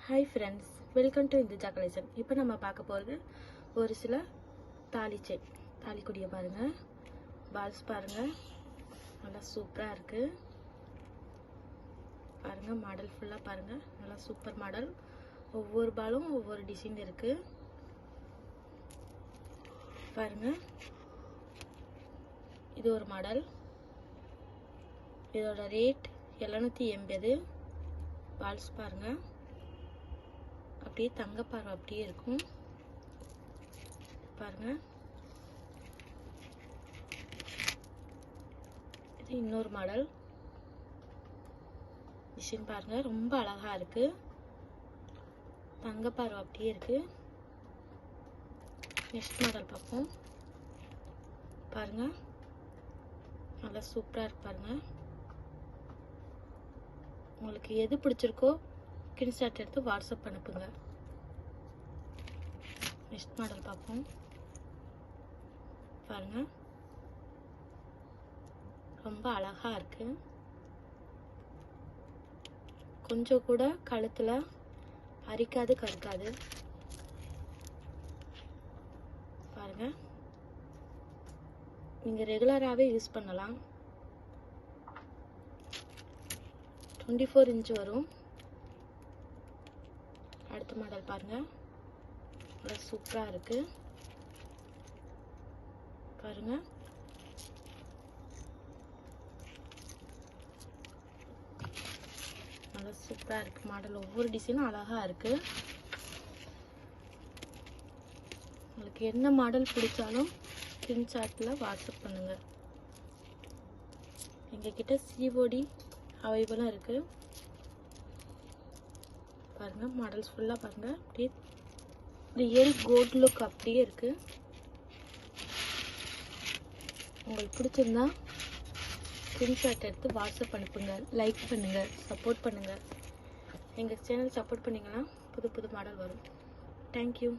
Hi friends, welcome to Hinduja collection. இப்போ நம்ம பார்க்க போகிறது ஒரு சில தாலி செயின். தாலிக்குடியை பாருங்கள், பால்ஸ் பாருங்கள், நல்லா சூப்பராக இருக்குது. பாருங்கள், மாடல் ஃபுல்லாக பாருங்கள், நல்லா சூப்பர் மாடல். ஒவ்வொரு பாலும் ஒவ்வொரு டிசைன் இருக்குது. பாருங்கள், இது ஒரு மாடல். இதோட ரேட் 780. பால்ஸ் பாருங்கள், அப்படியே தங்கப்பாறை அப்படியே இருக்கும். பாருங்க, இது இன்னொரு மாடல் டிசைன் பாருங்க, ரொம்ப அழகா இருக்கு. தங்கப்பாறை அப்படியே இருக்கு. நெக்ஸ்ட் மாடல் பார்ப்போம். பாருங்க, நல்லா சூப்பரா இருக்கு. பாருங்க, உங்களுக்கு எது பிடிச்சிருக்கோ ஸ்கிரீன்ஷாட் எடுத்து வாட்ஸ்அப் அனுப்புங்க. நெக்ஸ்ட் மாடல் பார்ப்போம். பாருங்க, ரொம்ப அழகா இருக்கு. கொஞ்சம் கூட கழுத்துல அரிக்காது, கருக்காது. பாருங்க, நீங்க ரெகுலராகவே யூஸ் பண்ணலாம். 24 இன்ச் வரும். அடுத்த மாடல் பாருங்க, நல்லா சூப்பரா இருக்கு. பாருங்க, நல்லா சூப்பரா இருக்கு மாடல். ஒவ்வொரு டிசைனும் அழகா இருக்கு. உங்களுக்கு என்ன மாடல் பிடிச்சாலும் ஸ்கிரீன்ஷாட்ல வாட்ஸ்அப் பண்ணுங்க. எங்ககிட்ட சிஓடி அவைலபிளா இருக்கு. பாருங்க, மாடல்ஸ் ஃபுல்லா பாருங்க, அப்படியே ரியல் கோல்ட் லுக் அப்படியே இருக்கு. உங்களுக்கு பிடிச்சிருந்தா ஸ்கிரீன்ஷாட் எடுத்து வாட்ஸ்அப் அனுப்புங்க. லைக் பண்ணுங்க, சப்போர்ட் பண்ணுங்க. எங்கள் சேனல் சப்போர்ட் பண்ணிங்கன்னா புது புது மாடல் வரும். தேங்க்யூ.